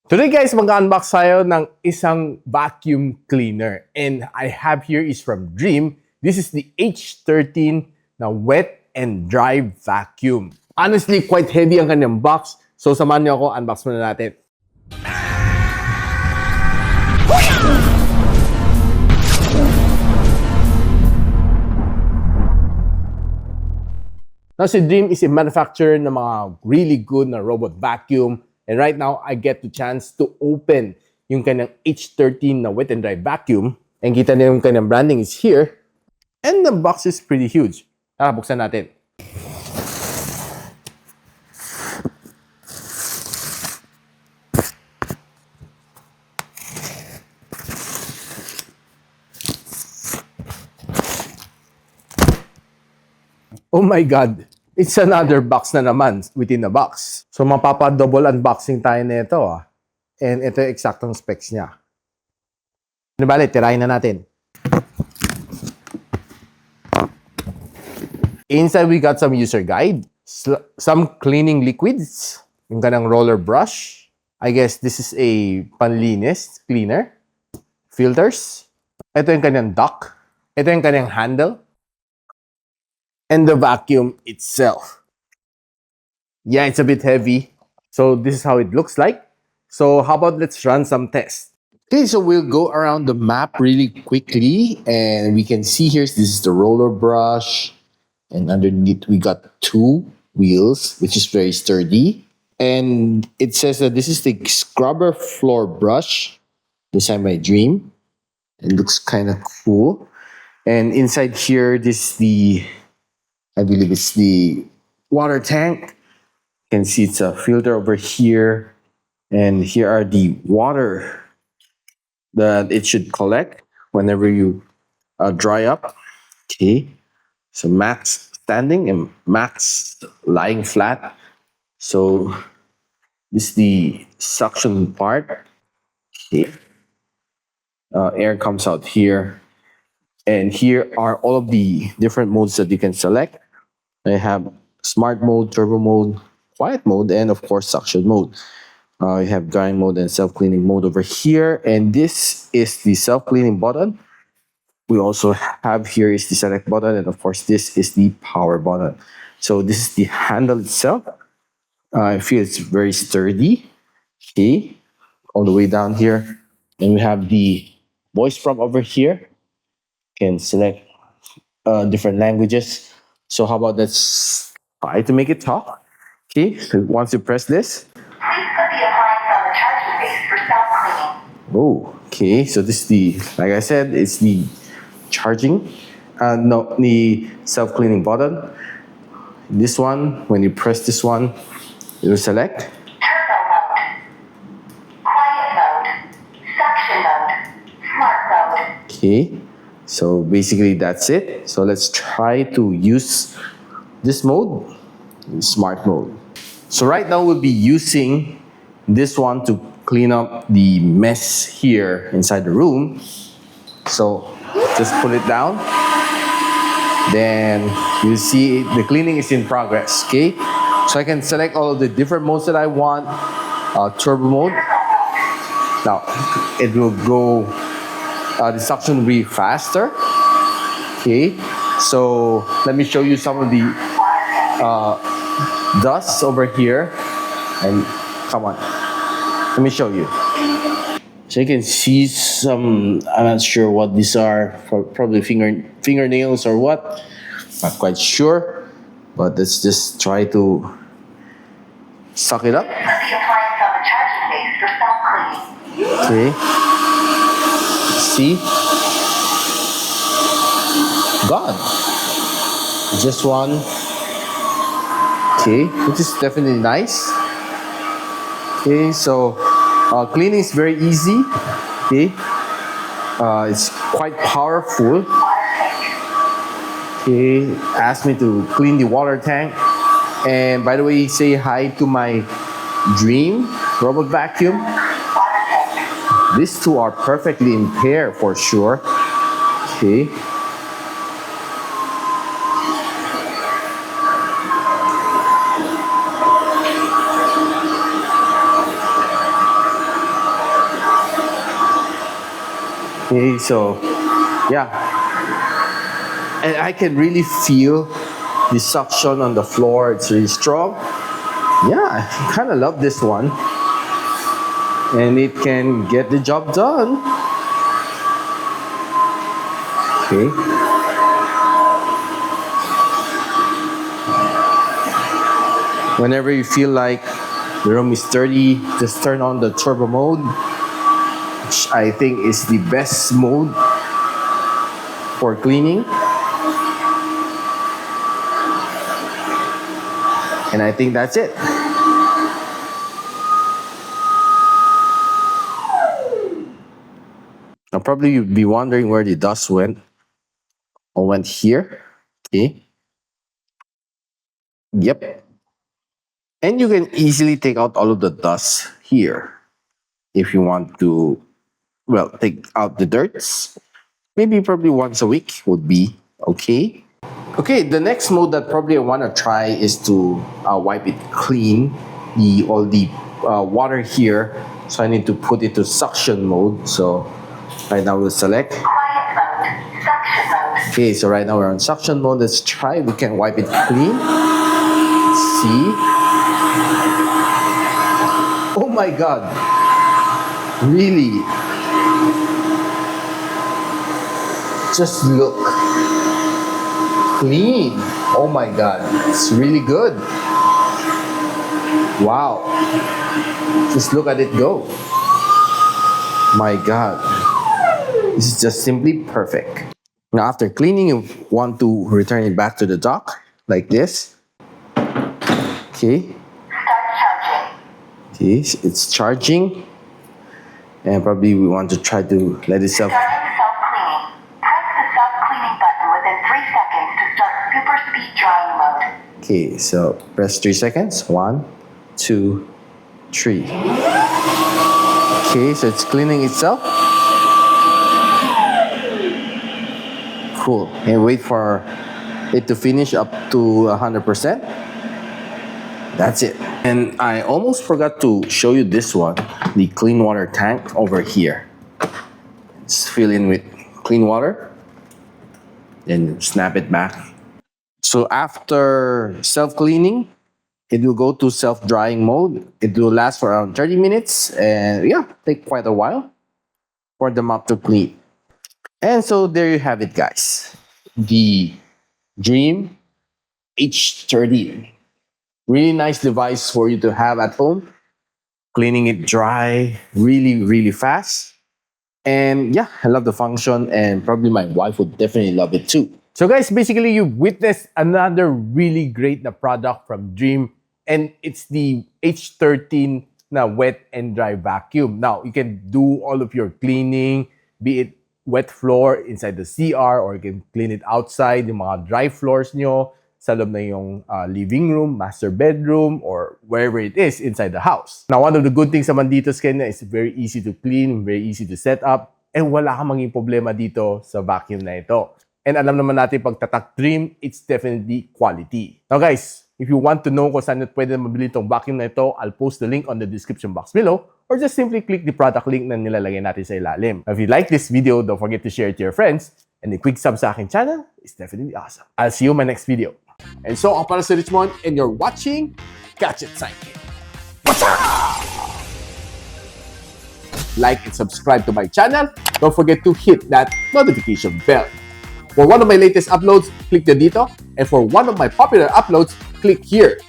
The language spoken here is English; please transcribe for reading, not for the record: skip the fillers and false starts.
Today guys, mag-unbox tayo ng isang vacuum cleaner. And I have here is from Dream. This is the H13 na wet and dry vacuum. Honestly, quite heavy ang kanyang box. So samahan niyo ako, unbox muna natin. Now, si Dream is a manufacturer ng mga really good na robot vacuum. And right now, I get the chance to open yung kanyang H13 na wet and dry vacuum. And kita niyo yung kanyang branding is here. And the box is pretty huge. Tara, buksan natin. Oh my God! It's another box na naman within the box. So mapapa-double unboxing tayo nito ah. And ito yung eksaktong specs niya. Ano bale, tirahin na natin. Inside we got some user guide, some cleaning liquids, yung kanang roller brush. I guess this is a panlinis cleaner. Filters. Ito yung kanyang dock. Ito yung kanyang handle. And the vacuum itself. Yeah, it's a bit heavy. So this is how it looks like. So how about let's run some tests. Okay, so we'll go around the map really quickly. And we can see here, this is the roller brush. And underneath we got two wheels, which is very sturdy. And it says that this is the scrubber floor brush designed by Dream. It looks kind of cool. And inside here, this is the, I believe it's the water tank. You can see it's a filter over here. And here are the water that it should collect whenever you dry up. Okay. So max standing and max lying flat. So this is the suction part. Okay. Air comes out here. And here are all of the different modes that you can select. I have smart mode, turbo mode, quiet mode, and of course suction mode. You have drying mode and self-cleaning mode over here. And this is the self-cleaning button. We also have here is the select button. And of course, this is the power button. So this is the handle itself. I feel it's very sturdy. Okay. All the way down here. And we have the voice prompt over here. Can select different languages. So how about let's try to make it talk. Okay, so once you press this. Please put the appliance on the charging base for self-cleaning. Oh, okay. So this is the, like I said, it's the charging, no, the self-cleaning button. This one, when you press this one, it will select. Turbo mode, quiet mode, suction mode, smart mode. Okay. So basically that's it. So let's try to use this mode, smart mode. So right now we'll be using this one to clean up the mess here inside the room. So just pull it down. Then you see the cleaning is in progress, okay? So I can select all of the different modes that I want. Turbo mode. Now it will go the suction will be faster. Okay, so let me show you some of the dust over here. And come on, let me show you. So you can see some, I'm not sure what these are, probably fingernails or what. Not quite sure, but let's just try to suck it up. Put the appliance on the charging base for self-cleaning. Okay. See? Gone. Just one. Okay, which is definitely nice. Okay, so cleaning is very easy. Okay, it's quite powerful. Okay, asked me to clean the water tank. And by the way, say hi to my Dream robot vacuum. These two are perfectly in pair for sure. Okay. Okay, so yeah, and I can really feel the suction on the floor. It's really strong. Yeah, I kind of love this one, and it can get the job done. Okay. Whenever you feel like the room is dirty, just turn on the turbo mode, which I think is the best mode for cleaning. And I think that's it. Now probably you'd be wondering where the dust went. Or went here. Okay. Yep. And you can easily take out all of the dust here if you want to, well, take out the dirts. Maybe probably once a week would be okay. Okay, the next mode that probably I want to try is to wipe it clean, all the water here. So I need to put it to suction mode. So right now we'll select. Quiet mode, suction mode. Okay, so right now we're on suction mode. Let's try. We can wipe it clean. Let's see. Oh my God. Really? Just look. Clean. Oh my God. It's really good. Wow. Just look at it go. My God. This is just simply perfect. Now after cleaning, you want to return it back to the dock like this. Okay. Start charging. Okay, so it's charging. And probably we want to try to let it self. Starting self-cleaning. Press the self-cleaning button within 3 seconds to start super speed drying mode. Okay, so press 3 seconds. 1, 2, 3. Okay, so it's cleaning itself. Cool. And wait for it to finish up to 100%. That's it. And I almost forgot to show you this one, the clean water tank over here. Let's fill in with clean water, then snap it back. So after self-cleaning, it will go to self-drying mode. It will last for around 30 minutes and yeah, take quite a while for the mop to clean. And so there you have it, guys. The DREAME H13. Really nice device for you to have at home. Cleaning it dry really, really fast. And yeah, I love the function and probably my wife would definitely love it too. So guys, basically you've witnessed another really great na product from DREAME, and it's the H13 na wet and dry vacuum. Now, you can do all of your cleaning, be it wet floor inside the CR or you can clean it outside, yung mga dry floors nyo, sa loob na yung living room, master bedroom, or wherever it is inside the house. Now, one of the good things naman dito sa kanya is very easy to clean, very easy to set up, and wala kang maging problema dito sa vacuum na ito. And alam naman natin pag tatak DREAME, it's definitely quality. Now guys, if you want to know kung saan pwede mabili itong vacuum na ito, I'll post the link on the description box below, or just simply click the product link na nilalagay natin sa ilalim. Now, if you like this video, don't forget to share it to your friends, and a quick sub sa aking channel is definitely awesome. I'll see you in my next video. And so, ako para si Richmond, and you're watching Gadget Sidekick. What's up? Like and subscribe to my channel. Don't forget to hit that notification bell. For one of my latest uploads, click the dito. And for one of my popular uploads, click here.